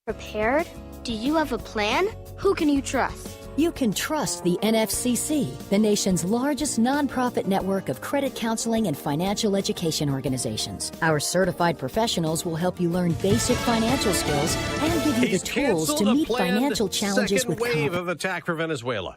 Prepared? Do you have a plan? Who can you trust? You can trust the NFCC, the nation's largest nonprofit network of credit counseling and financial education organizations. Our certified professionals will help you learn basic financial skills and give you the tools to meet financial challenges with confidence. Second wave of attack for Venezuela.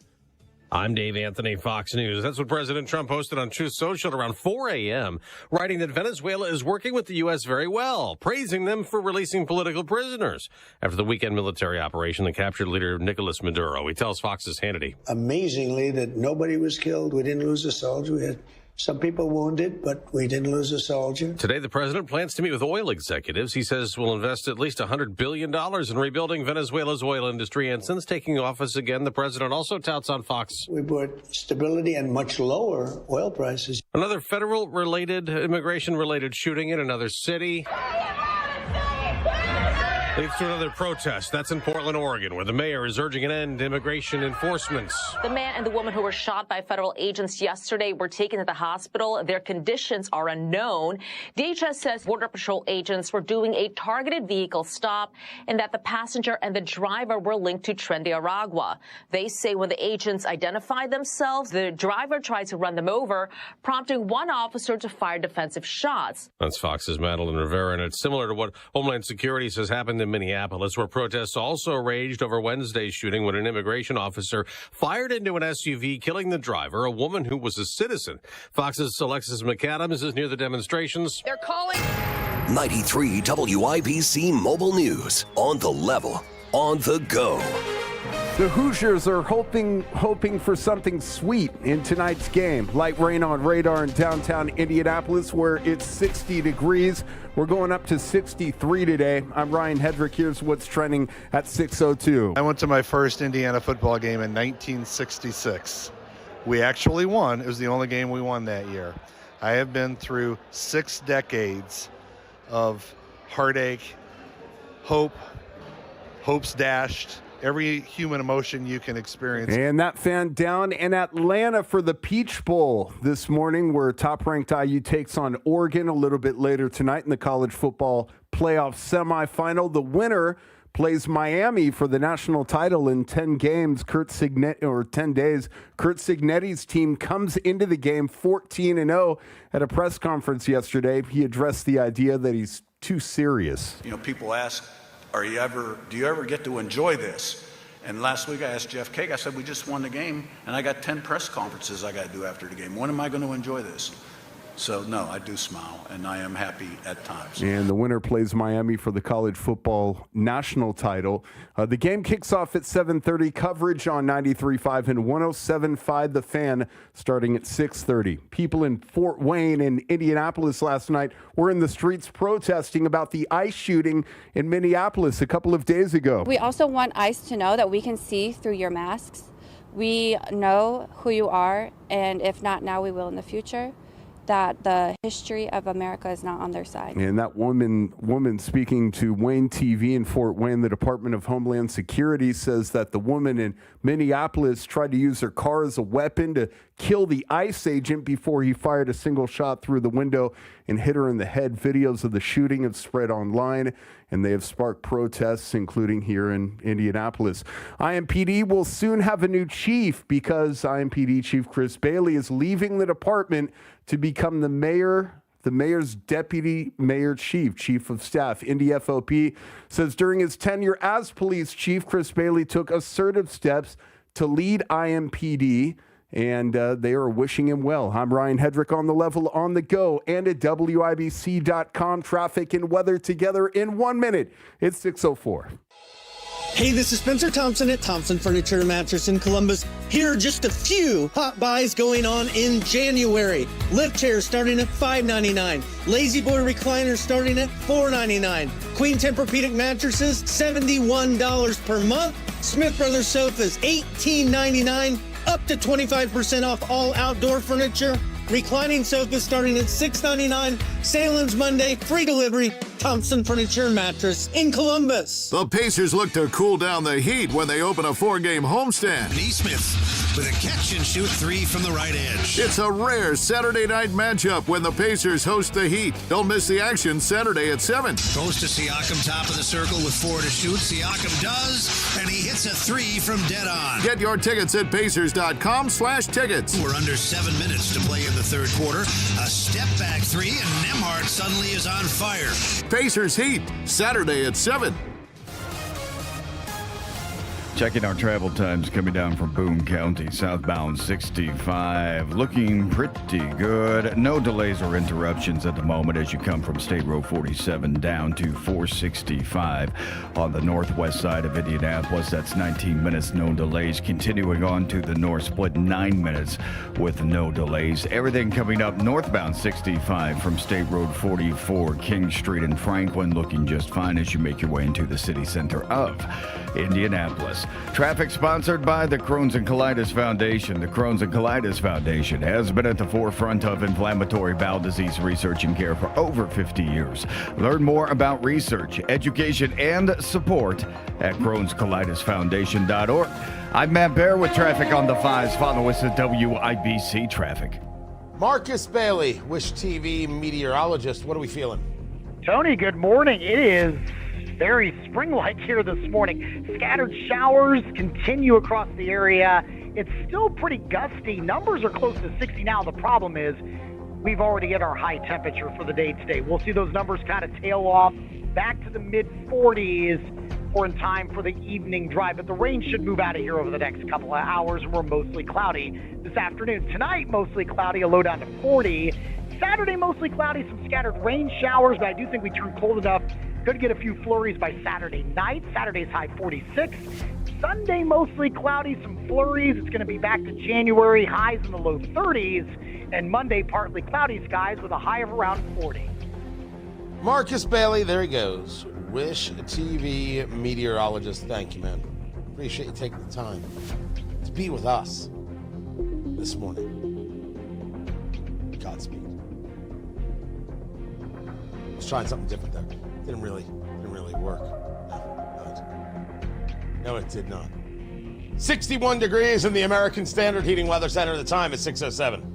I'm Dave Anthony, Fox News. That's what President Trump posted on Truth Social at around 4 a.m., writing that Venezuela is working with the U.S. very well, praising them for releasing political prisoners after the weekend military operation that captured leader Nicolas Maduro. He tells Fox's Hannity. Amazingly, that nobody was killed. We didn't lose a soldier. We had some people wounded, but we didn't lose a soldier. Today, the president plans to meet with oil executives. He says will invest at least $100 billion in rebuilding Venezuela's oil industry. And since taking office again, the president also touts on Fox. We brought stability and much lower oil prices. Another federal-related, immigration-related shooting in another city. Leads to another protest. That's in Portland, Oregon, where the mayor is urging an end to immigration enforcement. The man and the woman who were shot by federal agents yesterday were taken to the hospital. Their conditions are unknown. DHS says Border Patrol agents were doing a targeted vehicle stop and that the passenger and the driver were linked to Tren de Aragua. They say when the agents identified themselves, the driver tried to run them over, prompting one officer to fire defensive shots. That's Fox's Madeline Rivera, and it's similar to what Homeland Security says happened in Minneapolis, where protests also raged over Wednesday's shooting when an immigration officer fired into an SUV, killing the driver, a woman who was a citizen. Fox's Alexis McAdams is near the demonstrations. They're calling 93 WIBC Mobile News. On the level, on the go. The Hoosiers are hoping for something sweet in tonight's game. Light rain on radar in downtown Indianapolis, where it's 60 degrees. We're going up to 63 today. I'm Ryan Hedrick. Here's what's trending at 6:02. I went to my first Indiana football game in 1966. We actually won. It was the only game we won that year. I have been through 6 decades of heartache, hopes dashed, every human emotion you can experience. And that fan down in Atlanta for the Peach Bowl this morning, where top-ranked IU takes on Oregon a little bit later tonight in the college football playoff semifinal. The winner plays Miami for the national title in 10 games. 10 days. Kurt Cignetti's team comes into the game 14-0. At a press conference yesterday, he addressed the idea that he's too serious. You know, people ask, do you ever get to enjoy this? And last week I asked Jeff Cake, I said, we just won the game, and I got 10 press conferences I got to do after the game. When am I going to enjoy this? So, no, I do smile, and I am happy at times. And the winner plays Miami for the college football national title. The game kicks off at 7:30. Coverage on 93.5 and 107.5 The Fan starting at 6:30. People in Fort Wayne and Indianapolis last night were in the streets protesting about the ICE shooting in Minneapolis a couple of days ago. We also want ICE to know that we can see through your masks. We know who you are, and if not now, we will in the future. That the history of America is not on their side. And that woman speaking to Wayne TV in Fort Wayne, the Department of Homeland Security says that the woman in Minneapolis tried to use her car as a weapon to kill the ICE agent before he fired a single shot through the window and hit her in the head. Videos of the shooting have spread online, and they have sparked protests, including here in Indianapolis. IMPD will soon have a new chief because IMPD Chief Chris Bailey is leaving the department to become the mayor's deputy mayor chief of staff. Indy FOP says during his tenure as police chief, Chris Bailey took assertive steps to lead IMPD, and they are wishing him well. I'm Ryan Hedrick on the level, on the go, and at WIBC.com. Traffic and weather together in 1 minute. It's 6:04. Hey, this is Spencer Thompson at Thompson Furniture and Mattress in Columbus. Here are just a few hot buys going on in January. Lift chairs starting at $5.99. Lazy Boy recliners starting at $4.99. Queen Tempur-Pedic mattresses, $71 per month. Smith Brothers sofas, $18.99. Up to 25% off all outdoor furniture. Reclining sofas starting at $6.99. Salem's Monday, free delivery. Thompson Furniture and Mattress in Columbus. The Pacers look to cool down the heat when they open a 4-game homestand. Neesmith with a catch-and-shoot three from the right edge. It's a rare Saturday night matchup when the Pacers host the Heat. Don't miss the action Saturday at 7. Goes to Siakam, top of the circle with 4 to shoot. Siakam does, and he hits a three from dead on. Get your tickets at Pacers.com/tickets. We're under 7 minutes to play in the third quarter. A step-back three, and Nembhard suddenly is on fire. Pacers Heat, Saturday at 7. Checking our travel times coming down from Boone County, southbound 65. Looking pretty good. No delays or interruptions at the moment as you come from State Road 47 down to 465. On the northwest side of Indianapolis, that's 19 minutes, no delays. Continuing on to the north split, 9 minutes with no delays. Everything coming up northbound 65 from State Road 44, King Street and Franklin, looking just fine as you make your way into the city center of Indianapolis. Traffic sponsored by the Crohn's and Colitis Foundation. The Crohn's and Colitis Foundation has been at the forefront of inflammatory bowel disease research and care for over 50 years. Learn more about research, education, and support at Crohn'sColitisFoundation.org. I'm Matt Bear with traffic on the 5s. Follow us at WIBC Traffic. Marcus Bailey, Wish TV meteorologist. What are we feeling? Tony, good morning. It is very spring-like here this morning. Scattered showers continue across the area. It's still pretty gusty. Numbers are close to 60 now. The problem is we've already hit our high temperature for the day today. We'll see those numbers kind of tail off back to the mid-40s or in time for the evening drive. But the rain should move out of here over the next couple of hours. We're mostly cloudy this afternoon. Tonight, mostly cloudy, a low down to 40. Saturday, mostly cloudy, some scattered rain showers, but I do think we turn cold enough. Could get a few flurries by Saturday night. Saturday's high 46. Sunday, mostly cloudy, some flurries. It's going to be back to January, highs in the low 30s. And Monday, partly cloudy skies with a high of around 40. Marcus Bailey, there he goes. Wish TV meteorologist. Thank you, man. Appreciate you taking the time to be with us this morning. Godspeed. I was trying something different there. Didn't really work. No, it did not. 61 degrees in the American Standard Heating Weather Center. The time is 6:07.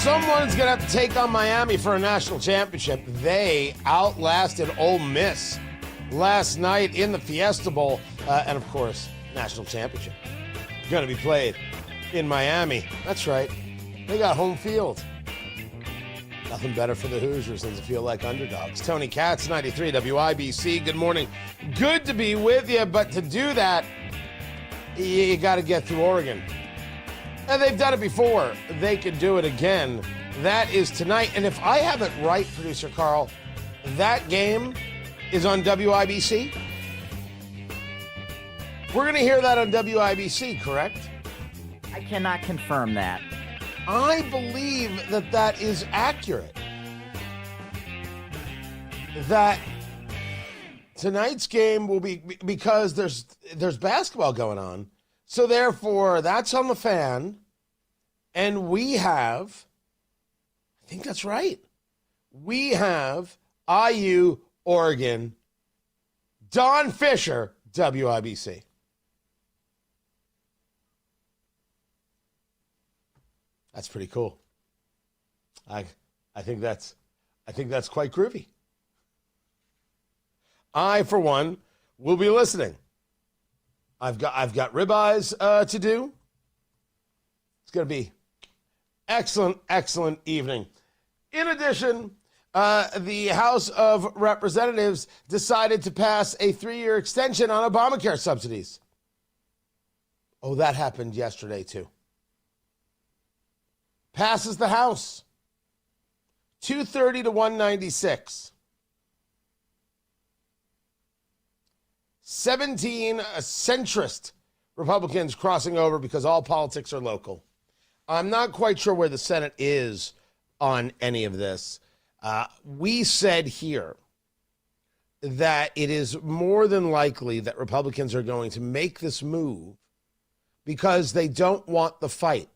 Someone's going to have to take on Miami for a national championship. They outlasted Ole Miss last night in the Fiesta Bowl. And, of course, national championship. Going to be played in Miami. That's right. They got home field. Nothing better for the Hoosiers than to feel like underdogs. Tony Katz, 93 WIBC. Good morning. Good to be with you. But to do that, you got to get through Oregon. And they've done it before. They could do it again. That is tonight. And if I have it right, producer Carl, that game is on WIBC? We're going to hear that on WIBC, correct? I cannot confirm that. I believe that that is accurate. That tonight's game will be, because there's basketball going on. So therefore, that's on the Fan, and we have, I think that's right, we have IU, Oregon, Don Fisher, WIBC. That's pretty cool. I think that's quite groovy. I, for one, will be listening. I've got ribeyes to do. It's going to be excellent evening. In addition, the House of Representatives decided to pass a 3-year extension on Obamacare subsidies. Oh, that happened yesterday too. Passes the House. 230 to 196. 17 centrist Republicans crossing over because all politics are local. I'm not quite sure where the Senate is on any of this. We said here that it is more than likely that Republicans are going to make this move because they don't want the fight.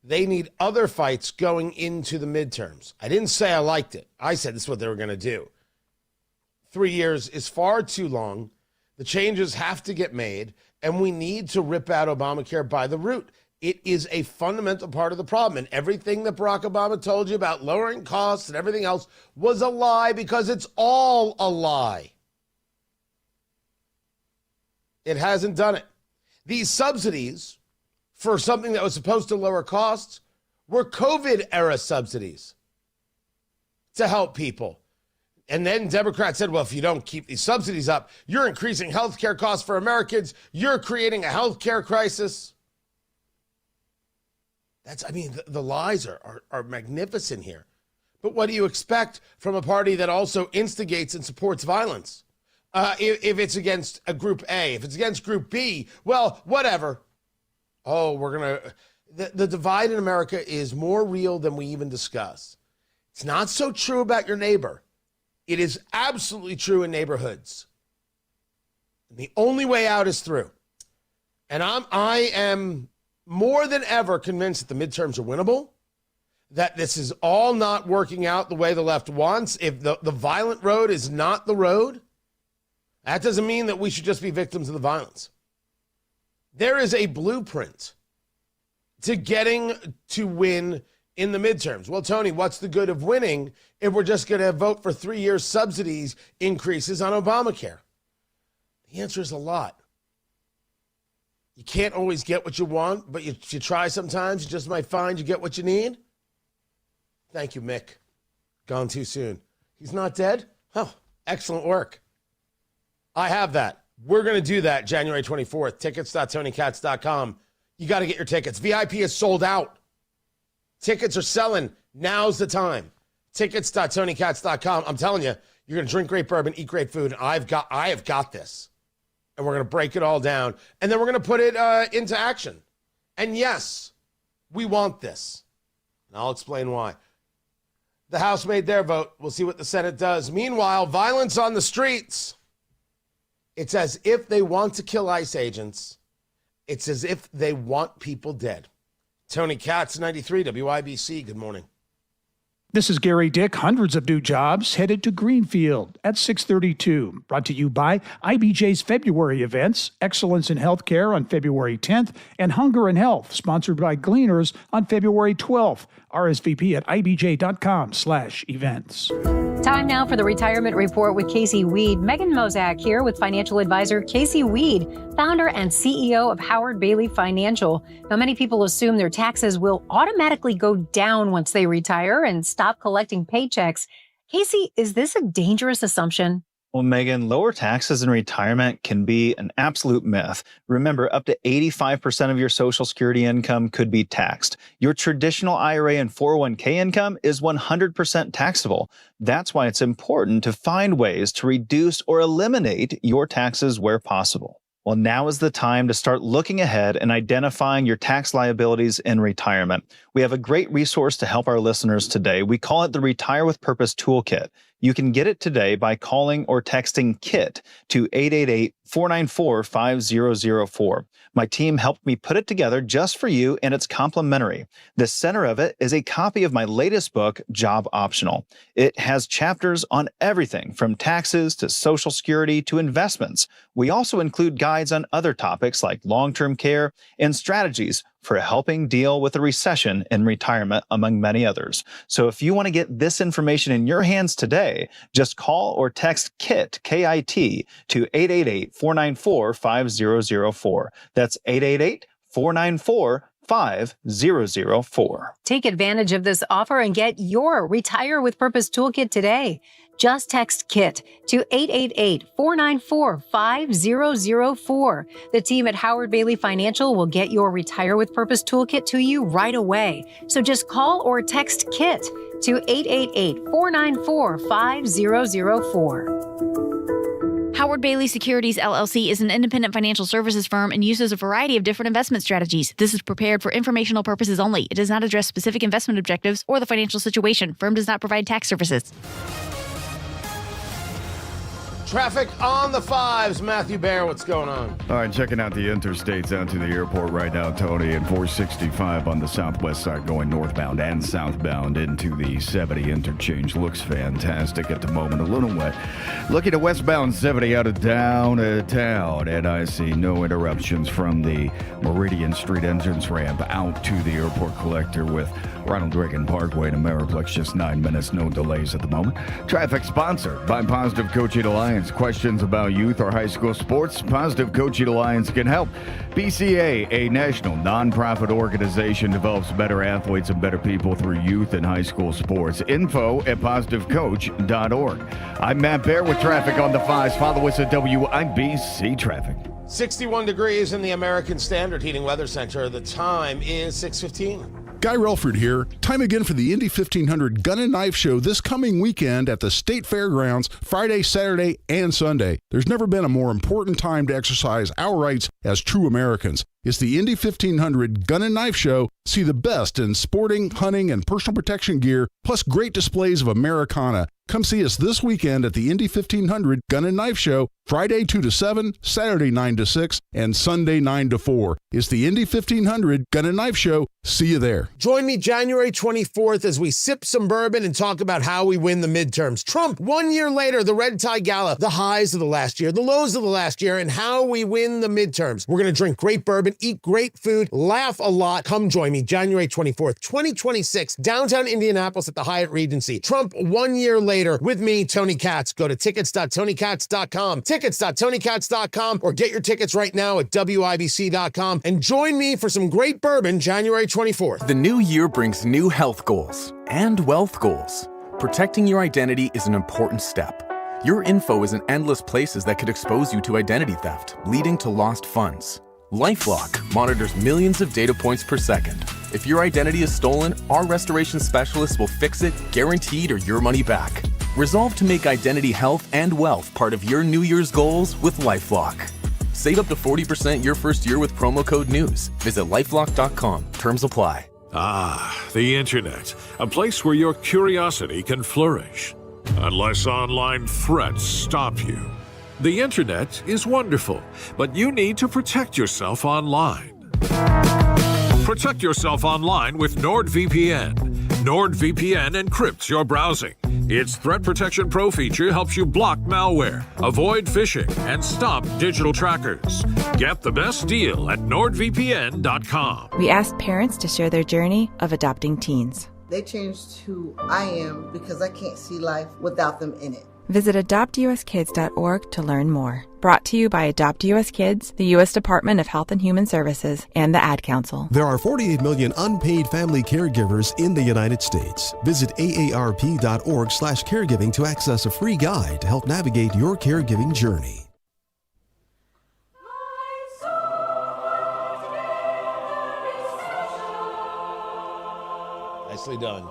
They need other fights going into the midterms. I didn't say I liked it. I said this is what they were going to do. 3 years is far too long. The changes have to get made, and we need to rip out Obamacare by the root. It is a fundamental part of the problem, and everything that Barack Obama told you about lowering costs and everything else was a lie because it's all a lie. It hasn't done it. These subsidies for something that was supposed to lower costs were COVID-era subsidies to help people. And then Democrats said, well, if you don't keep these subsidies up, you're increasing health care costs for Americans. You're creating a health care crisis. The lies are magnificent here. But what do you expect from a party that also instigates and supports violence? If it's against a group A, if it's against group B, well, whatever. Oh, the divide in America is more real than we even discuss. It's not so true about your neighbor. It is absolutely true in neighborhoods. And the only way out is through. And I am more than ever convinced that the midterms are winnable, that this is all not working out the way the left wants. If the violent road is not the road, that doesn't mean that we should just be victims of the violence. There is a blueprint to getting to win in the midterms. Well, Tony, what's the good of winning if we're just going to vote for 3 year subsidies increases on Obamacare? The answer is a lot. You can't always get what you want, but you try sometimes. You just might find you get what you need. Thank you, Mick. Gone too soon. He's not dead? Oh, excellent work. I have that. We're going to do that January 24th. Tickets.TonyKatz.com. You got to get your tickets. VIP is sold out. Tickets are selling. Now's the time. Tickets.TonyKatz.com. I'm telling you, you're going to drink great bourbon, eat great food, and I have got this. And we're going to break it all down. And then we're going to put it into action. And yes, we want this. And I'll explain why. The House made their vote. We'll see what the Senate does. Meanwhile, violence on the streets. It's as if they want to kill ICE agents. It's as if they want people dead. Tony Katz, 93 WIBC. Good morning. This is Gary Dick. Hundreds of new jobs headed to Greenfield at 6:32. Brought to you by IBJ's February events, Excellence in Healthcare on February 10th, and Hunger and Health, sponsored by Gleaners on February 12th. RSVP at ibj.com/events. Time now for the Retirement Report with Casey Weed. Megan Mozak here with financial advisor Casey Weed, founder and CEO of Howard Bailey Financial. Now, many people assume their taxes will automatically go down once they retire and stop collecting paychecks. Casey, is this a dangerous assumption? Well, Megan, lower taxes in retirement can be an absolute myth. Remember, up to 85% of your Social Security income could be taxed. Your traditional IRA and 401k income is 100% taxable. That's why it's important to find ways to reduce or eliminate your taxes where possible. Well, now is the time to start looking ahead and identifying your tax liabilities in retirement. We have a great resource to help our listeners today. We call it the Retire with Purpose Toolkit. You can get it today by calling or texting KIT to 888-494-5004. My team helped me put it together just for you, and it's complimentary. The center of it is a copy of my latest book, Job Optional. It has chapters on everything from taxes to Social Security to investments. We also include guides on other topics like long-term care and strategies for helping deal with a recession in retirement, among many others. So if you want to get this information in your hands today, just call or text KIT, K-I-T, to 888-494-5004. That's 888-494-5004. Take advantage of this offer and get your Retire with Purpose Toolkit today. Just text KIT to 888-494-5004. The team at Howard Bailey Financial will get your Retire with Purpose Toolkit to you right away. So just call or text KIT to 888-494-5004. Howard Bailey Securities, LLC is an independent financial services firm and uses a variety of different investment strategies. This is prepared for informational purposes only. It does not address specific investment objectives or the financial situation. Firm does not provide tax services. Traffic on the fives. Matthew Bear, what's going on? All right, checking out the interstates out to the airport right now, Tony, and 465 on the southwest side going northbound and southbound into the 70 interchange. Looks fantastic at the moment. A little wet. Looking at westbound 70 out of downtown, and I see no interruptions from the Meridian Street entrance ramp out to the airport collector with Ronald Reagan Parkway to Ameriplex. Just 9 minutes, no delays at the moment. Traffic sponsored by Positive Coaching Alliance. Questions about youth or high school sports? Positive Coaching Alliance can help. BCA, a national nonprofit organization, develops better athletes and better people through youth and high school sports. Info at positivecoach.org. I'm Matt Bear with traffic on the fives. Follow us at WIBC Traffic. 61 degrees in the American Standard Heating Weather Center. The time is 6:15. Guy Relford here. Time again for the Indy 1500 Gun and Knife Show this coming weekend at the State Fairgrounds, Friday, Saturday, and Sunday. There's never been a more important time to exercise our rights as true Americans. It's the Indy 1500 Gun and Knife Show. See the best in sporting, hunting, and personal protection gear, plus great displays of Americana. Come see us this weekend at the Indy 1500 Gun and Knife Show, Friday 2 to 7, Saturday 9 to 6, and Sunday 9 to 4. It's the Indy 1500 Gun and Knife Show. See you there. Join me January 24th as we sip some bourbon and talk about how we win the midterms. Trump, 1 year later, the Red Tie Gala, the highs of the last year, the lows of the last year, and how we win the midterms. We're going to drink great bourbon, eat great food, laugh a lot. Come join me January 24th, 2026, downtown Indianapolis at the Hyatt Regency. Trump, 1 year later, with me, Tony Katz. Go to tickets.tonykatz.com, tickets.tonykatz.com, or get your tickets right now at WIBC.com, and join me for some great bourbon January 24th. The new year brings new health goals and wealth goals. Protecting your identity is an important step. Your info is in endless places that could expose you to identity theft, leading to lost funds. LifeLock monitors millions of data points per second. If your identity is stolen, our restoration specialists will fix it, guaranteed, or your money back. Resolve to make identity health and wealth part of your New Year's goals with LifeLock. Save up to 40% your first year with promo code NEWS. Visit lifelock.com. Terms apply. Ah, the internet. A place where your curiosity can flourish. Unless online threats stop you. The internet is wonderful, but you need to protect yourself online. Protect yourself online with NordVPN. NordVPN encrypts your browsing. Its Threat Protection Pro feature helps you block malware, avoid phishing, and stop digital trackers. Get the best deal at NordVPN.com. We asked parents to share their journey of adopting teens. They changed who I am because I can't see life without them in it. Visit adoptuskids.org to learn more. Brought to you by Adopt US Kids, the U.S. Department of Health and Human Services, and the Ad Council. There are 48 million unpaid family caregivers in the United States. Visit aarp.org/caregiving to access a free guide to help navigate your caregiving journey. Nicely done.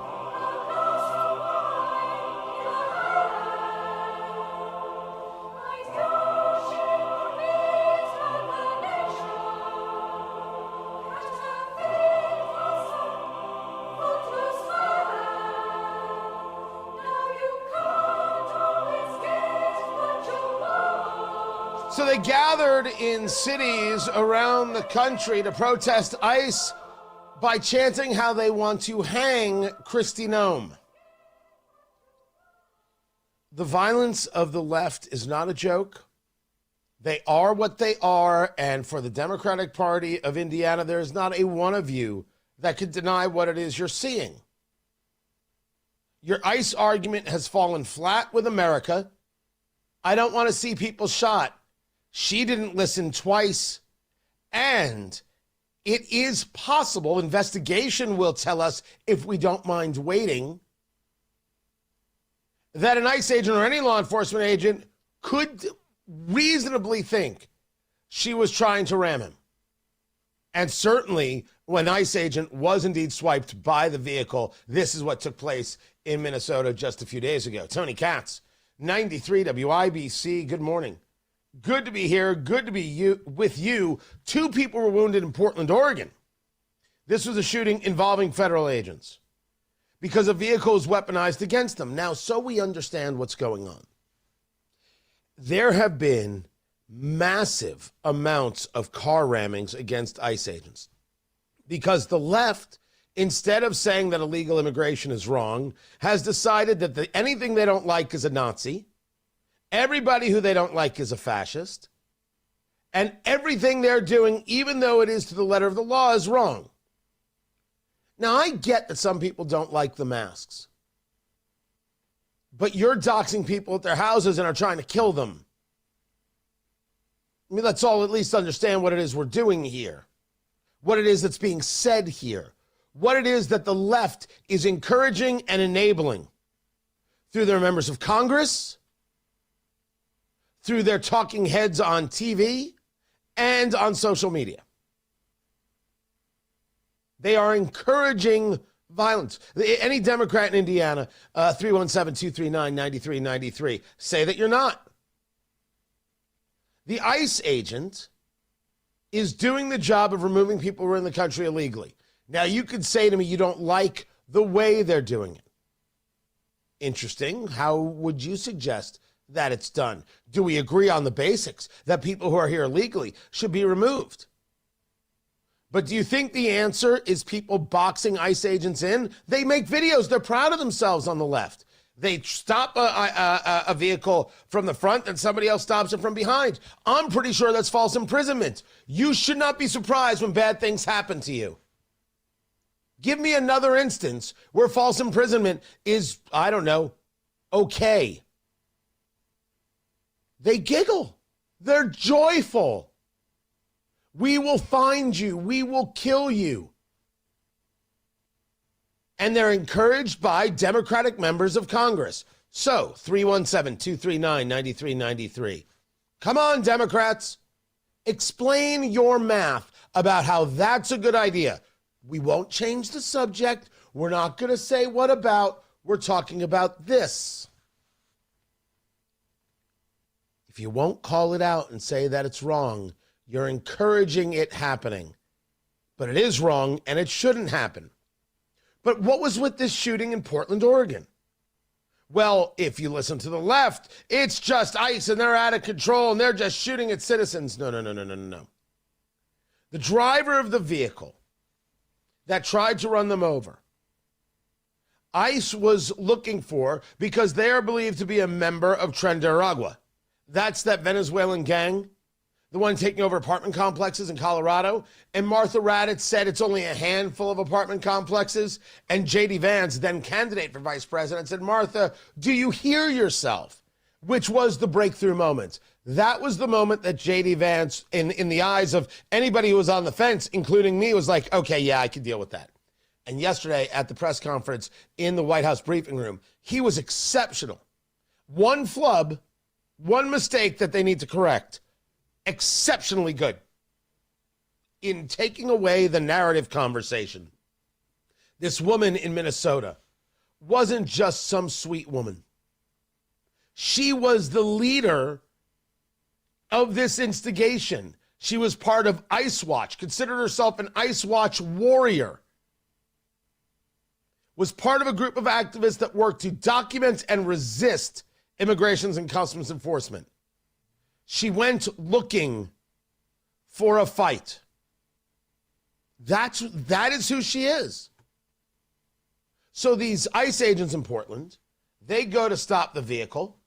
So they gathered in cities around the country to protest ICE by chanting how they want to hang Kristi Noem. The violence of the left is not a joke. They are what they are, and for the Democratic Party of Indiana, there is not a one of you that could deny what it is you're seeing. Your ICE argument has fallen flat with America. I don't want to see people shot. She didn't listen twice. And it is possible, investigation will tell us if we don't mind waiting, that an ICE agent or any law enforcement agent could reasonably think she was trying to ram him. And certainly when an ICE agent was indeed swiped by the vehicle, this is what took place in Minnesota just a few days ago. Tony Katz, 93 WIBC, good morning. Good to be here. Good to be with you. 2 people were wounded in Portland, Oregon. This was a shooting involving federal agents because a vehicle was weaponized against them. Now, so we understand what's going on. There have been massive amounts of car rammings against ICE agents because the left, instead of saying that illegal immigration is wrong, has decided that anything they don't like is a Nazi, everybody who they don't like is a fascist, and everything they're doing, even though it is to the letter of the law, is wrong. Now, I get that some people don't like the masks, but you're doxing people at their houses and are trying to kill them. I mean, let's all at least understand what it is we're doing here, what it is that's being said here, what it is that the left is encouraging and enabling through their members of Congress, through their talking heads on TV, and on social media. They are encouraging violence. Any Democrat in Indiana, 317-239-9393, say that you're not. The ICE agent is doing the job of removing people who are in the country illegally. Now, you could say to me you don't like the way they're doing it. Interesting. How would you suggest that it's done? Do we agree on the basics that people who are here illegally should be removed? But do you think the answer is people boxing ICE agents in? They make videos. They're proud of themselves on the left. They stop a vehicle from the front and somebody else stops it from behind. I'm pretty sure that's false imprisonment. You should not be surprised when bad things happen to you. Give me another instance where false imprisonment is, I don't know, okay. They giggle. They're joyful. We will find you. We will kill you. And they're encouraged by Democratic members of Congress. So, 317-239-9393. Come on, Democrats. Explain your math about how that's a good idea. We won't change the subject. We're not going to say what about. We're talking about this. If you won't call it out and say that it's wrong, you're encouraging it happening. But it is wrong, and it shouldn't happen. But what was with this shooting in Portland, Oregon? Well, if you listen to the left, it's just ICE, and they're out of control, and they're just shooting at citizens. No. The driver of the vehicle that tried to run them over, ICE was looking for because they are believed to be a member of Tren de Aragua. That's that Venezuelan gang, the one taking over apartment complexes in Colorado. And Martha Raddatz said it's only a handful of apartment complexes. And J.D. Vance, then candidate for vice president, said, Martha, do you hear yourself? Which was the breakthrough moment. That was the moment that J.D. Vance, in the eyes of anybody who was on the fence, including me, was like, okay, yeah, I can deal with that. And yesterday at the press conference in the White House briefing room, he was exceptional. One flub, one mistake that they need to correct. Exceptionally good in taking away the narrative conversation. This woman in Minnesota wasn't just some sweet woman. She was the leader of this instigation. She was part of Ice Watch, considered herself an Ice Watch warrior, was part of a group of activists that worked to document and resist immigrations and customs enforcement. She went looking for a fight. That is who she is. So these ICE agents in Portland, they go to stop the vehicle.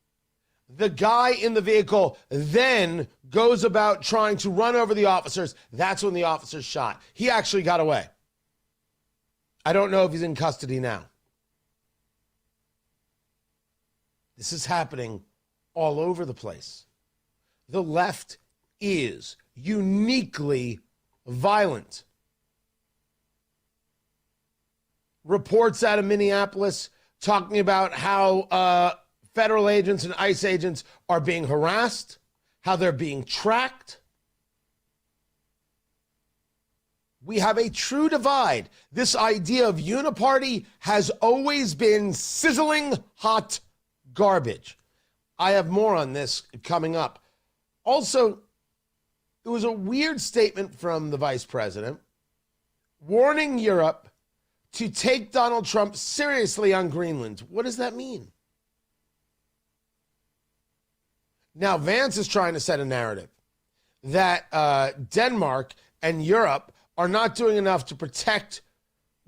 The guy in the vehicle then goes about trying to run over the officers. That's when the officers shot. He actually got away. I don't know if he's in custody now. This is happening all over the place. The left is uniquely violent. Reports out of Minneapolis talking about how federal agents and ICE agents are being harassed, how they're being tracked. We have a true divide. This idea of uniparty has always been sizzling hot garbage. I have more on this coming up Also, it was a weird statement from the vice president warning Europe to take Donald Trump seriously on Greenland. What does that mean? Now, Vance is trying to set a narrative that Denmark and Europe are not doing enough to protect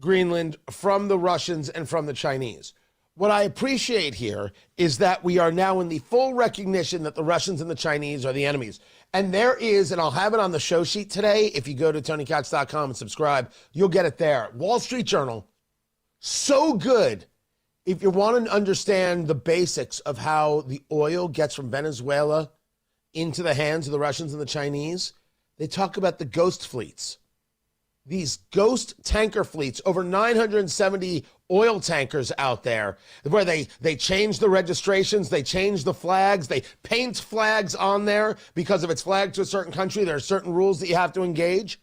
Greenland from the Russians and from the Chinese. What I appreciate here is that we are now in the full recognition that the Russians and the Chinese are the enemies. And there is, and I'll have it on the show sheet today. If you go to TonyKatz.com and subscribe, you'll get it there. Wall Street Journal, so good. If you want to understand the basics of how the oil gets from Venezuela into the hands of the Russians and the Chinese, they talk about the ghost fleets. These ghost tanker fleets, over 970 oil tankers out there, where they change the registrations, they change the flags, they paint flags on there because if it's flagged to a certain country, there are certain rules that you have to engage.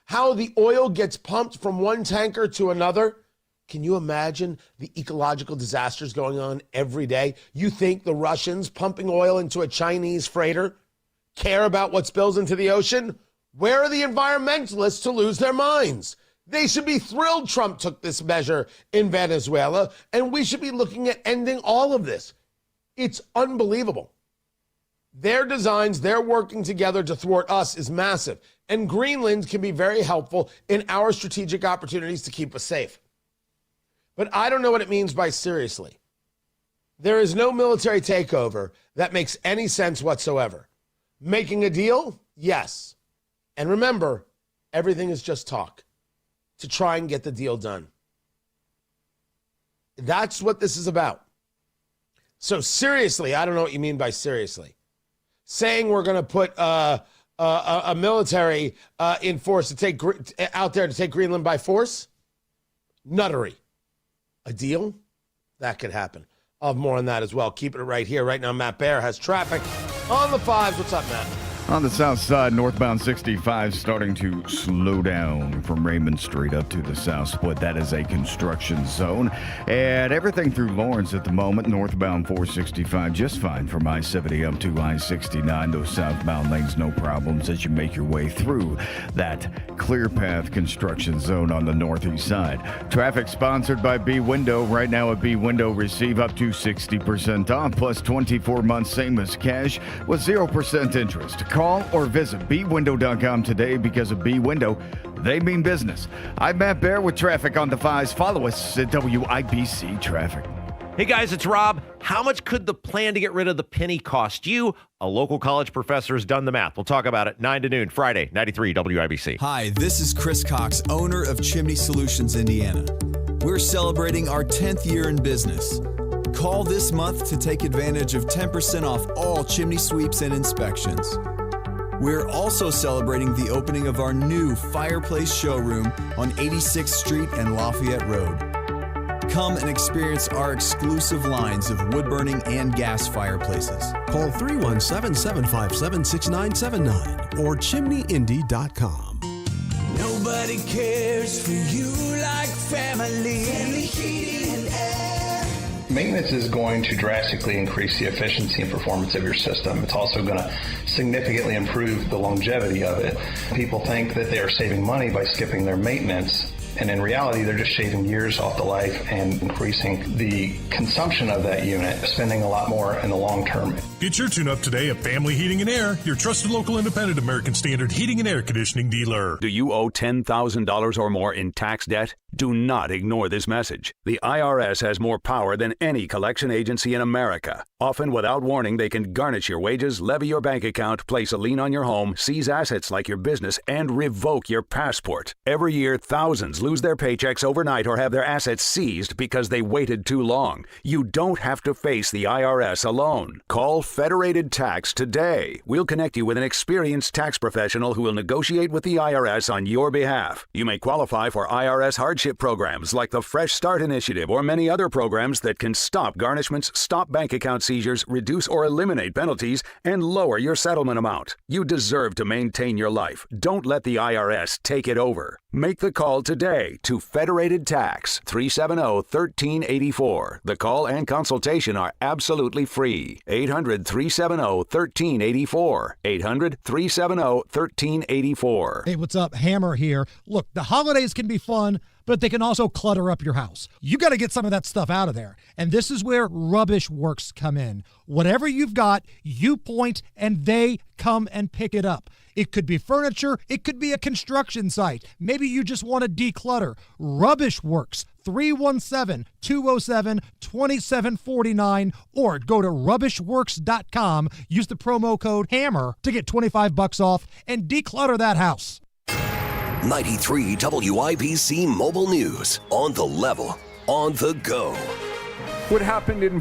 How the oil gets pumped from one tanker to another. Can you imagine the ecological disasters going on every day? You think the Russians pumping oil into a Chinese freighter care about what spills into the ocean? Where are the environmentalists to lose their minds? They should be thrilled Trump took this measure in Venezuela, and we should be looking at ending all of this. It's unbelievable. Their designs, they're working together to thwart us is massive, and Greenland can be very helpful in our strategic opportunities to keep us safe. But I don't know what it means by seriously. There is no military takeover that makes any sense whatsoever. Making a deal? Yes. And remember, everything is just talk to try and get the deal done. That's what this is about. So seriously, I don't know what you mean by seriously. Saying we're going to put a military in force to take out there to take Greenland by force? Nuttery. A deal? That could happen. I'll have more on that as well. Keeping it right here. Right now, Matt Baer has traffic on the 5s. What's up, Matt? On the south side, northbound 65 starting to slow down from Raymond Street up to the south split. That is a construction zone. And everything through Lawrence at the moment, northbound 465 just fine from I-70 up to I-69. Those southbound lanes, no problems as you make your way through that clear path construction zone on the northeast side. Traffic sponsored by B-Window. Right now at B-Window, receive up to 60% off plus 24 months same as cash with 0% interest. Call or visit bwindow.com today because of B-Window. They mean business. I'm Matt Baer with traffic on the 5s. Follow us at WIBC Traffic. Hey guys, it's Rob. How much could the plan to get rid of the penny cost you? A local college professor has done the math. We'll talk about it 9 to noon, Friday, 93 WIBC. Hi, this is Chris Cox, owner of Chimney Solutions Indiana. We're celebrating our 10th year in business. Call this month to take advantage of 10% off all chimney sweeps and inspections. We're also celebrating the opening of our new fireplace showroom on 86th Street and Lafayette Road. Come and experience our exclusive lines of wood-burning and gas fireplaces. Call 317-757-6979 or chimneyindy.com. Nobody cares for you like family. Family Heating and Air. Maintenance is going to drastically increase the efficiency and performance of your system. It's also going to significantly improve the longevity of it. People think that they are saving money by skipping their maintenance, and in reality, they're just shaving years off the life and increasing the consumption of that unit, spending a lot more in the long term. Get your tune-up today at Family Heating and Air, your trusted local independent American Standard heating and air conditioning dealer. Do you owe $10,000 or more in tax debt? Do not ignore this message. The IRS has more power than any collection agency in America. Often without warning, they can garnish your wages, levy your bank account, place a lien on your home, seize assets like your business, and revoke your passport. Every year, thousands lose their paychecks overnight or have their assets seized because they waited too long. You don't have to face the IRS alone. Call Federated Tax today. We'll connect you with an experienced tax professional who will negotiate with the IRS on your behalf. You may qualify for IRS hardship programs like the Fresh Start Initiative or many other programs that can stop garnishments, stop bank account seizures, reduce or eliminate penalties, and lower your settlement amount. You deserve to maintain your life. Don't let the IRS take it over. Make the call today to Federated Tax, 370-1384. The call and consultation are absolutely free. 800-370-1384. 800-370-1384. Hey, what's up? Hammer here. Look, the holidays can be fun, but they can also clutter up your house. You got to get some of that stuff out of there. And this is where Rubbish Works come in. Whatever you've got, you point and they come and pick it up. It could be furniture. It could be a construction site. Maybe you just want to declutter. Rubbish Works, 317-207-2749, or go to rubbishworks.com. Use the promo code HAMMER to get $25 off and declutter that house. 93 WIBC Mobile News. On the level, on the go. What happened in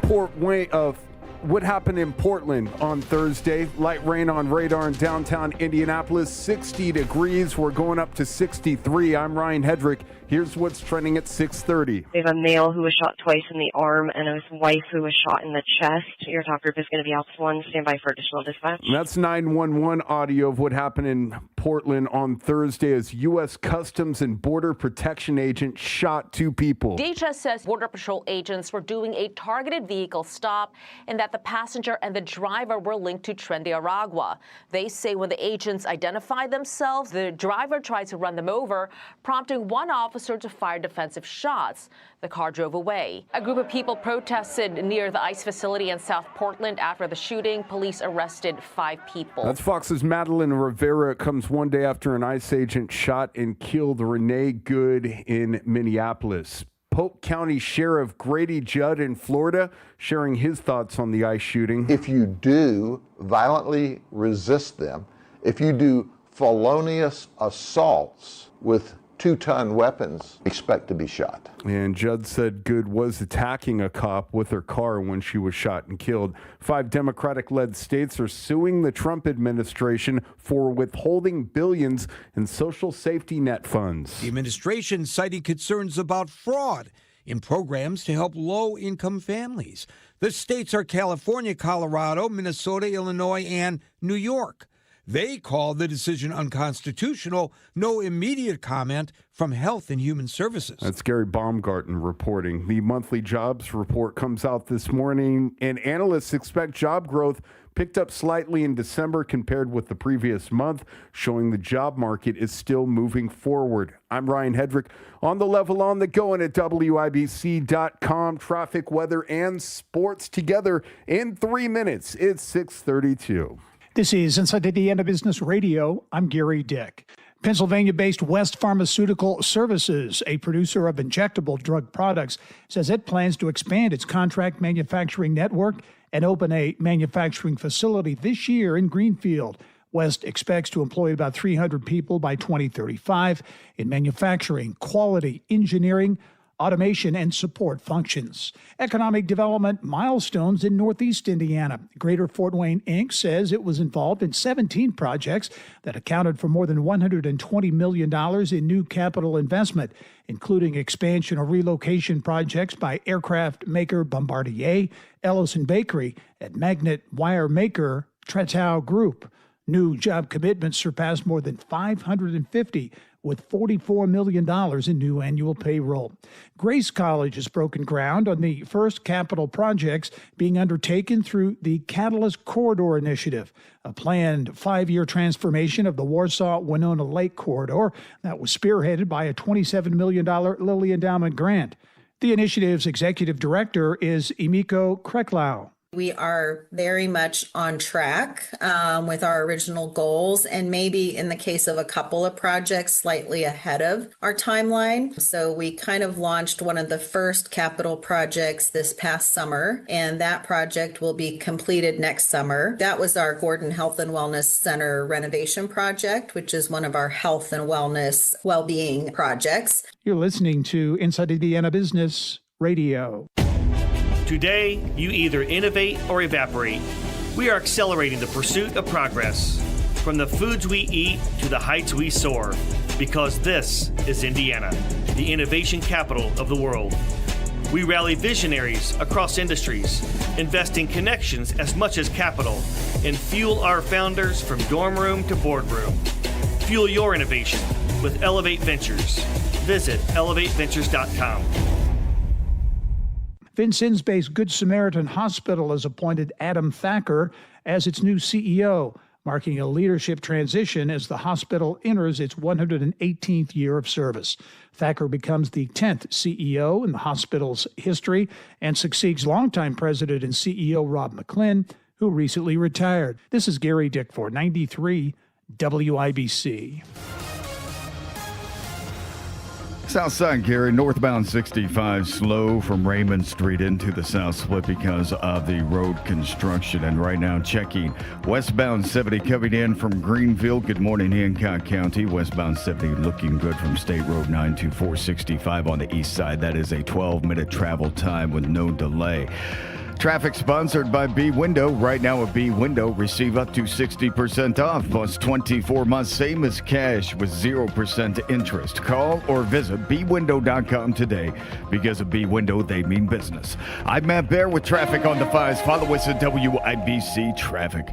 Portland on Thursday? Light rain on radar in downtown Indianapolis. 60 degrees. We're going up to 63. I'm Ryan Hedrick. Here's what's trending at 6:30. We have a male who was shot twice in the arm and his wife who was shot in the chest. Your top group is going to be out 1. Stand by for additional dispatch. That's 911 audio of what happened in Portland on Thursday as U.S. Customs and Border Protection agent shot 2 people. DHS says Border Patrol agents were doing a targeted vehicle stop and that the passenger and the driver were linked to Tren de Aragua. They say when the agents identified themselves, the driver tried to run them over, prompting one officer to fire defensive shots. The car drove away. A group of people protested near the ICE facility in South Portland after the shooting. Police arrested 5 people. That's Fox's Madeline Rivera. It comes one day after an ICE agent shot and killed Renee Good in Minneapolis. Polk County Sheriff Grady Judd in Florida sharing his thoughts on the ICE shooting. If you do violently resist them, if you do felonious assaults with 2-ton weapons, expect to be shot. And Judd said Good was attacking a cop with her car when she was shot and killed. 5 Democratic-led states are suing the Trump administration for withholding billions in social safety net funds. The administration citing concerns about fraud in programs to help low-income families. The states are California, Colorado, Minnesota, Illinois, and New York. They call the decision unconstitutional. No immediate comment from Health and Human Services. That's Gary Baumgarten reporting. The monthly jobs report comes out this morning, and analysts expect job growth picked up slightly in December compared with the previous month, showing the job market is still moving forward. I'm Ryan Hedrick, on the level, on the go, and at WIBC.com. Traffic, weather, and sports together in 3 minutes. It's 6:32. This is Inside Indiana Business Radio. I'm Gary Dick. Pennsylvania-based West Pharmaceutical Services, a producer of injectable drug products, says it plans to expand its contract manufacturing network and open a manufacturing facility this year in Greenfield. West expects to employ about 300 people by 2035 in manufacturing, quality, engineering, automation, and support functions. Economic development milestones in Northeast Indiana. Greater Fort Wayne, Inc. says it was involved in 17 projects that accounted for more than $120 million in new capital investment, including expansion or relocation projects by aircraft maker Bombardier, Ellison Bakery, and magnet wire maker Tretau Group. New job commitments surpassed more than 550, with $44 million in new annual payroll. Grace College has broken ground on the first capital projects being undertaken through the Catalyst Corridor Initiative, a planned 5-year transformation of the Warsaw-Winona Lake Corridor that was spearheaded by a $27 million Lilly Endowment grant. The initiative's executive director is Emiko Kreklau. We are very much on track with our original goals, and maybe in the case of a couple of projects, slightly ahead of our timeline. So we kind of launched one of the first capital projects this past summer, and that project will be completed next summer. That was our Gordon Health and Wellness Center renovation project, which is one of our health and wellness well-being projects. You're listening to Inside Indiana Business Radio. Today, you either innovate or evaporate. We are accelerating the pursuit of progress, from the foods we eat to the heights we soar, because this is Indiana, the innovation capital of the world. We rally visionaries across industries, invest in connections as much as capital, and fuel our founders from dorm room to boardroom. Fuel your innovation. with Elevate Ventures. Visit elevateventures.com. Vincennes-based Good Samaritan Hospital has appointed Adam Thacker as its new CEO, marking a leadership transition as the hospital enters its 118th year of service. Thacker becomes the 10th CEO in the hospital's history and succeeds longtime president and CEO Rob McClinn, who recently retired. This is Gary Dick for 93 WIBC. Southside, Gary, northbound 65 slow from Raymond Street into the south split because of the road construction. And right now checking westbound 70 coming in from Greenfield. Good morning, Hancock County. Westbound 70 looking good from State Road 9 to 465 on the east side. That is a 12-minute travel time with no delay. Traffic sponsored by B Window. Right now a B Window receive up to 60% off plus 24 months same as cash with 0% interest. Call or visit bwindow.com today. Because of B Window, they mean business. I'm Matt Bear with traffic on the 5s. Follow us at WIBC Traffic.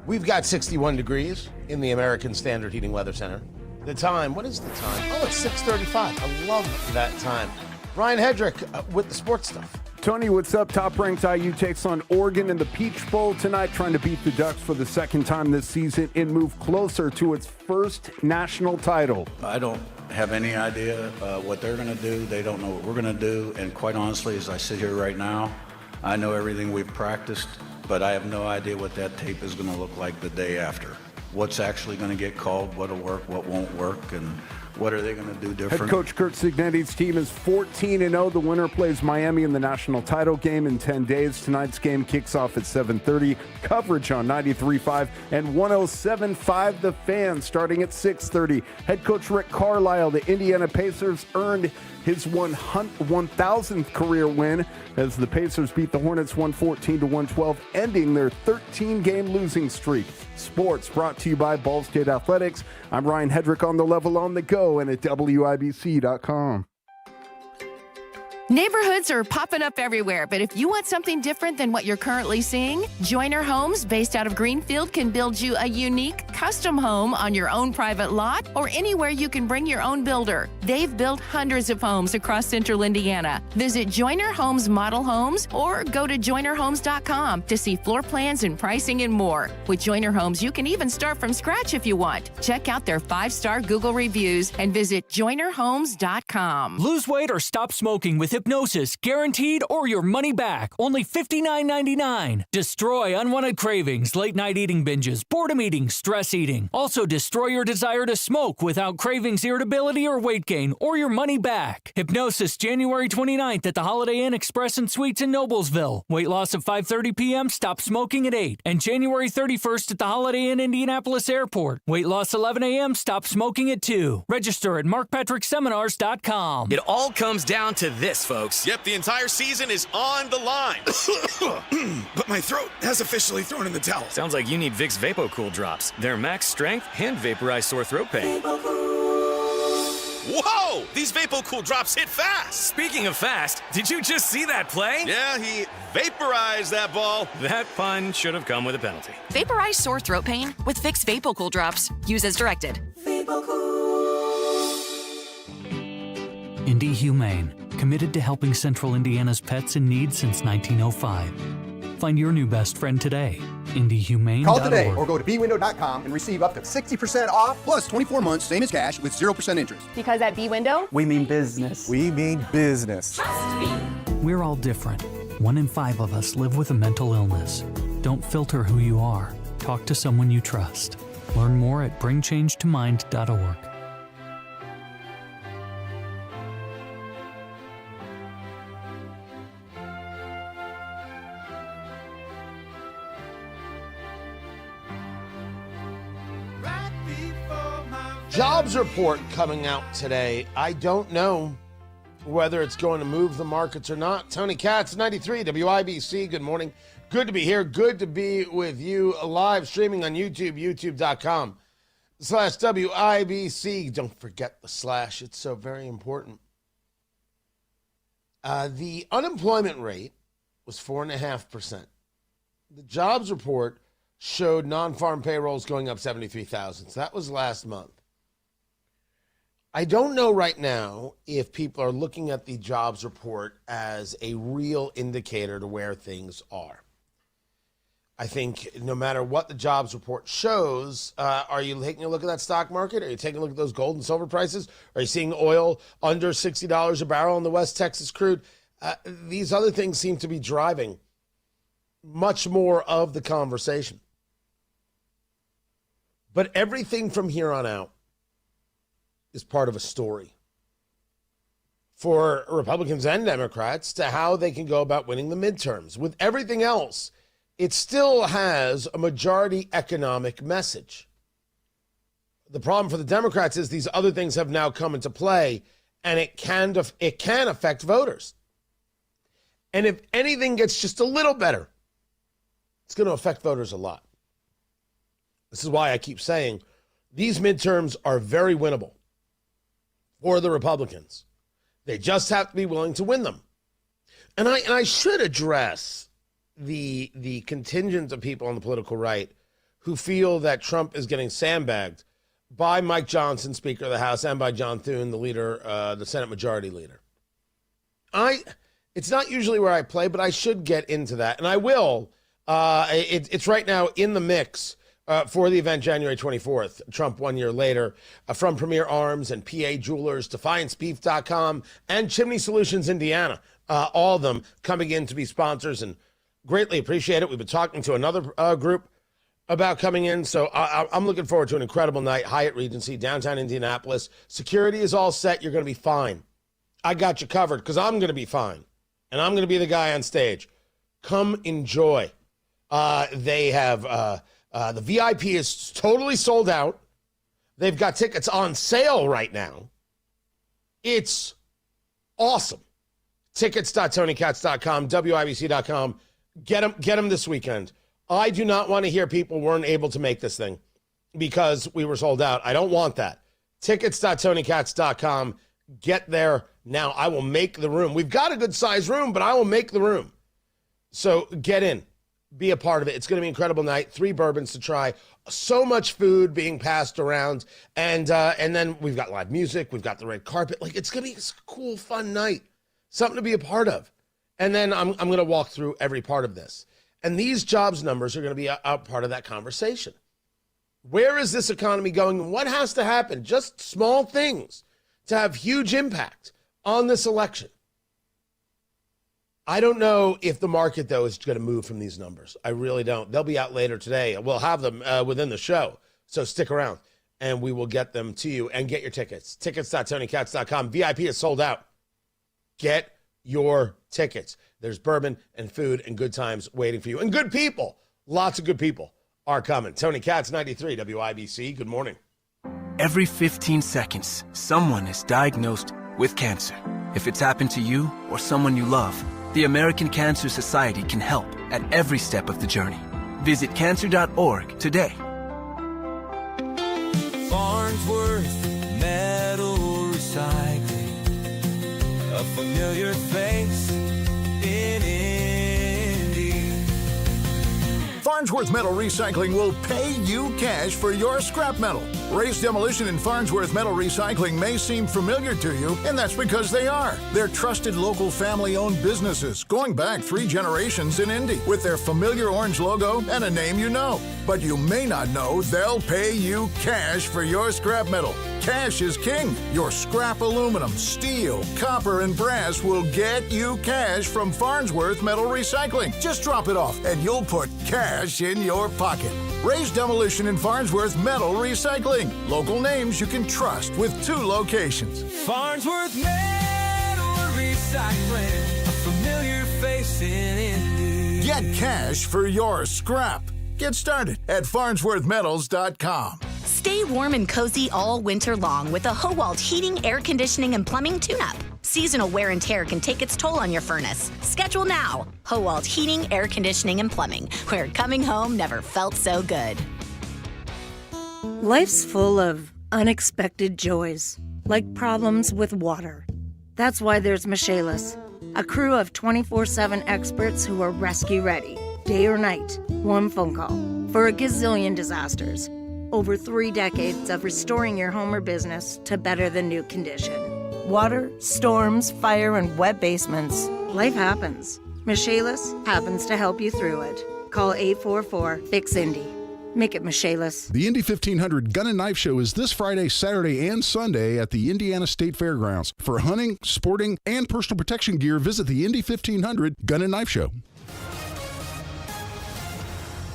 We've got 61 degrees in the American Standard Heating Weather Center. The time, what is the time? Oh, it's 6:35. I love that time. Ryan Hedrick with the sports stuff. Tony, what's up? Top-ranked IU takes on Oregon in the Peach Bowl tonight, trying to beat the Ducks for the second time this season and move closer to its first national title. I don't have any idea what they're going to do. They don't know what we're going to do. And quite honestly, as I sit here right now, I know everything we've practiced, but I have no idea what that tape is going to look like the day after. What's actually going to get called, what'll work, what won't work, and what are they going to do different? Head coach Kurt Cignetti's team is 14-0. The winner plays Miami in the national title game in 10 days. Tonight's game kicks off at 7:30. Coverage on 93.5 and 107.5 The Fan starting at 6:30. Head coach Rick Carlisle, the Indiana Pacers, earned his 1,000th career win as the Pacers beat the Hornets 114-112, ending their 13-game losing streak. Sports brought to you by Ball State Athletics. I'm Ryan Hedrick on the level on the go and at WIBC.com. Neighborhoods are popping up everywhere, but if you want something different than what you're currently seeing, Joyner Homes, based out of Greenfield, can build you a unique, custom home on your own private lot or anywhere you can bring your own builder. They've built hundreds of homes across central Indiana. Visit Joyner Homes Model Homes or go to joynerhomes.com to see floor plans and pricing and more. With Joyner Homes, you can even start from scratch if you want. Check out their 5-star Google reviews and visit joynerhomes.com. Lose weight or stop smoking with hypnosis, guaranteed or your money back. Only $59.99. Destroy unwanted cravings, late night eating binges, boredom eating, stress eating. Also destroy your desire to smoke without cravings, irritability, or weight gain, or your money back. Hypnosis, January 29th at the Holiday Inn Express and Suites in Noblesville. Weight loss of 5:30 p.m., stop smoking at 8. And January 31st at the Holiday Inn Indianapolis Airport. Weight loss 11 a.m., stop smoking at 2. Register at markpatrickseminars.com. It all comes down to this, folks. Yep, the entire season is on the line. But my throat has officially thrown in the towel. Sounds like you need Vicks VapoCool drops. They're max strength and vaporize sore throat pain. Whoa! These VapoCool drops hit fast. Speaking of fast, did you just see that play? Yeah, he vaporized that ball. That pun should have come with a penalty. Vaporize sore throat pain with Vicks VapoCool drops. Use as directed. Indy Humane, committed to helping Central Indiana's pets in need since 1905. Find your new best friend today. IndyHumane.org. Call today or go to bwindow.com and receive up to 60% off plus 24 months, same as cash, with 0% interest. Because at B-Window, we mean business. We mean business. We're all different. 1 in 5 of us live with a mental illness. Don't filter who you are. Talk to someone you trust. Learn more at bringchangetimind.org. Jobs report coming out today. I don't know whether it's going to move the markets or not. Tony Katz, 93 WIBC. Good morning. Good to be here. Good to be with you live streaming on YouTube, youtube.com/WIBC. Don't forget the slash. It's so very important. The unemployment rate was 4.5%. The jobs report showed non-farm payrolls going up 73,000. So that was last month. I don't know right now if people are looking at the jobs report as a real indicator to where things are. I think no matter what the jobs report shows, are you taking a look at that stock market? Are you taking a look at those gold and silver prices? Are you seeing oil under $60 a barrel in the West Texas crude? These other things seem to be driving much more of the conversation. But everything from here on out is part of a story for Republicans and Democrats to how they can go about winning the midterms. With everything else, it still has a majority economic message. The problem for the Democrats is these other things have now come into play, and it can affect voters. And if anything gets just a little better, it's going to affect voters a lot. This is why I keep saying these midterms are very winnable for the Republicans. They just have to be willing to win them. And I should address the contingent of people on the political right who feel that Trump is getting sandbagged by Mike Johnson, Speaker of the House, and by John Thune, the leader, the Senate Majority Leader. It's not usually where I play, but I should get into that, and I will. It's right now in the mix for the event January 24th, Trump 1 year later, from Premier Arms and PA Jewelers, DefianceBeef.com, and Chimney Solutions Indiana, all of them coming in to be sponsors, and greatly appreciate it. We've been talking to another group about coming in, so I'm looking forward to an incredible night. Hyatt Regency, downtown Indianapolis. Security is all set. You're going to be fine. I got you covered because I'm going to be fine, and I'm going to be the guy on stage. Come enjoy. They have the VIP is totally sold out. They've got tickets on sale right now. It's awesome. Tickets.TonyKatz.com, WIBC.com. Get them this weekend. I do not want to hear people weren't able to make this thing because we were sold out. I don't want that. Tickets.TonyKatz.com. Get there now. I will make the room. We've got a good size room, but I will make the room. So get in. Be a part of it. It's going to be an incredible night. 3 bourbons to try. So much food being passed around. And then we've got live music. We've got the red carpet. Like, it's going to be a cool, fun night. Something to be a part of. And then I'm going to walk through every part of this. And these jobs numbers are going to be a part of that conversation. Where is this economy going? What has to happen? Just small things to have huge impact on this election. I don't know if the market, though, is going to move from these numbers. I really don't. They'll be out later today. We'll have them within the show. So stick around, and we will get them to you. And get your tickets. Tickets.TonyKatz.com. VIP is sold out. Get your tickets. There's bourbon and food and good times waiting for you. And good people. Lots of good people are coming. Tony Katz, 93 WIBC. Good morning. Every 15 seconds, someone is diagnosed with cancer. If it's happened to you or someone you love, the American Cancer Society can help at every step of the journey. Visit cancer.org today. Farnsworth Metal Recycling, a familiar face in Indy. Farnsworth Metal Recycling will pay you cash for your scrap metal. Ray's Demolition and Farnsworth Metal Recycling may seem familiar to you, and that's because they are. They're trusted local family-owned businesses going back 3 generations in Indy with their familiar orange logo and a name you know. But you may not know they'll pay you cash for your scrap metal. Cash is king. Your scrap aluminum, steel, copper, and brass will get you cash from Farnsworth Metal Recycling. Just drop it off and you'll put cash in your pocket. Ray's Demolition and Farnsworth Metal Recycling. Local names you can trust with 2 locations. Farnsworth Metal Recycling, a familiar face in Indy. Get cash for your scrap. Get started at farnsworthmetals.com. Stay warm and cozy all winter long with a Howald Heating, Air Conditioning, and Plumbing tune-up. Seasonal wear and tear can take its toll on your furnace. Schedule now. Howald Heating, Air Conditioning, and Plumbing, where coming home never felt so good. Life's full of unexpected joys, like problems with water. That's why there's Michaelis, a crew of 24/7 experts who are rescue ready, day or night, one phone call, for a gazillion disasters. Over 3 decades of restoring your home or business to better than new condition. Water, storms, fire, and wet basements. Life happens. Michaelis happens to help you through it. Call 844-FIX-INDY. Make it Michaelis. The Indy 1500 Gun and Knife Show is this Friday, Saturday, and Sunday at the Indiana State Fairgrounds. For hunting, sporting, and personal protection gear, visit the Indy 1500 Gun and Knife Show.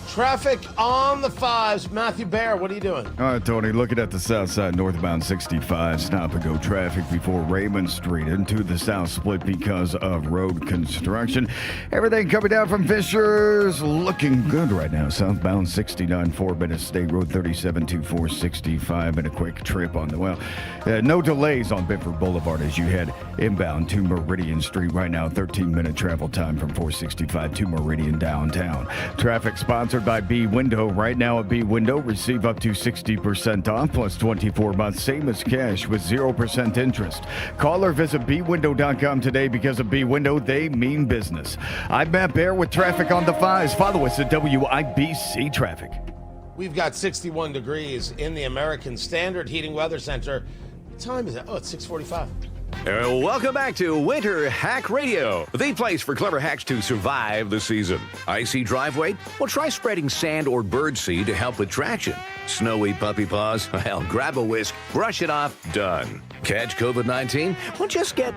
Traffic on the 5s. Matthew Baer, what are you doing? All right, Tony, looking at the south side, northbound 65, stop-and-go traffic before Raymond Street into the south split because of road construction. Everything coming down from Fisher's looking good right now. Southbound 69, 4-minute State Road 37 to 465, and a quick trip on the, no delays on Bifford Boulevard as you head inbound to Meridian Street. Right now, 13-minute travel time from 465 to Meridian downtown. Traffic sponsored by B Window. Right now at B Window, receive up to 60% off plus 24 months, same as cash with 0% interest. Call or visit bwindow.com today because of B Window, they mean business. I'm Matt Baer with traffic on the 5s. Follow us at WIBC Traffic. We've got 61 degrees in the American Standard Heating Weather Center. What time is it? Oh, it's 6:45. Welcome back to Winter Hack Radio, the place for clever hacks to survive the season. Icy driveway? Well, try spreading sand or birdseed to help with traction. Snowy puppy paws? Well, grab a whisk, brush it off, done. Catch COVID-19? Well, just get...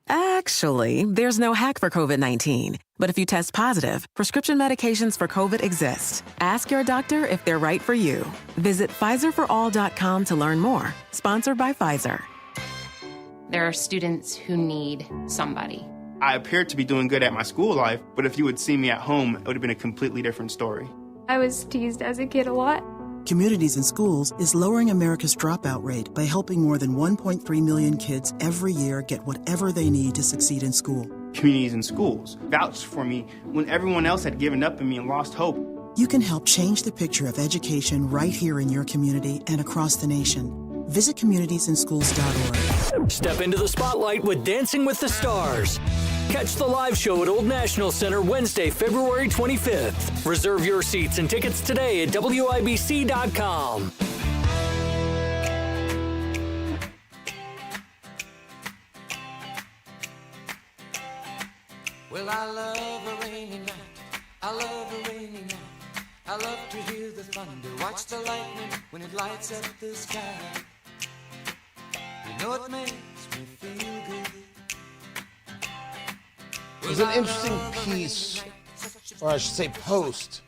Actually, there's no hack for COVID-19. But if you test positive, prescription medications for COVID exist. Ask your doctor if they're right for you. Visit PfizerForAll.com to learn more. Sponsored by Pfizer. There are students who need somebody. I appeared to be doing good at my school life, but if you had seen me at home, it would have been a completely different story. I was teased as a kid a lot. Communities in Schools is lowering America's dropout rate by helping more than 1.3 million kids every year get whatever they need to succeed in school. Communities in Schools vouched for me when everyone else had given up on me and lost hope. You can help change the picture of education right here in your community and across the nation. Visit communitiesinschools.org. Step into the spotlight with Dancing with the Stars. Catch the live show at Old National Center Wednesday, February 25th. Reserve your seats and tickets today at WIBC.com. Well, I love a rainy night. I love a rainy night. I love to hear the thunder, watch the lightning when it lights up the sky. You know it makes me feel good. There's an interesting piece, or I should say post,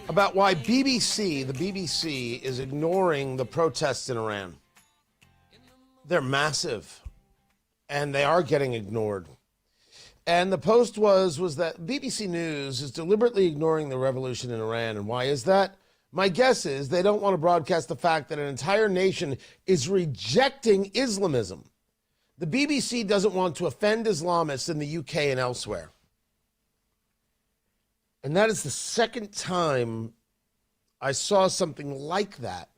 about why the BBC is ignoring the protests in Iran. They're massive, and they are getting ignored. And the post was that BBC News is deliberately ignoring the revolution in Iran. And why is that? My guess is they don't want to broadcast the fact that an entire nation is rejecting Islamism. The BBC doesn't want to offend Islamists in the UK and elsewhere. And that is the second time I saw something like that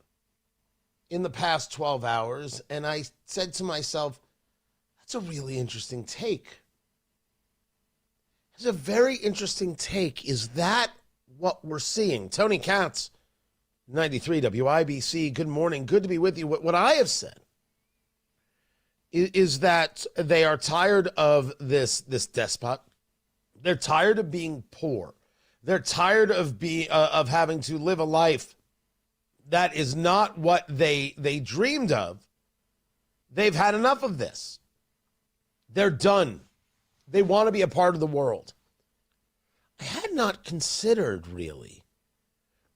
in the past 12 hours. And I said to myself, that's a really interesting take. It's a very interesting take. Is that what we're seeing? Tony Katz, 93 WIBC. Good morning. Good to be with you. What I have said is that they are tired of this despot. They're tired of being poor. They're tired of having to live a life that is not what they dreamed of. They've had enough of this. They're done. They want to be a part of the world. I had not considered, really,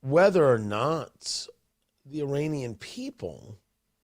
whether or not the Iranian people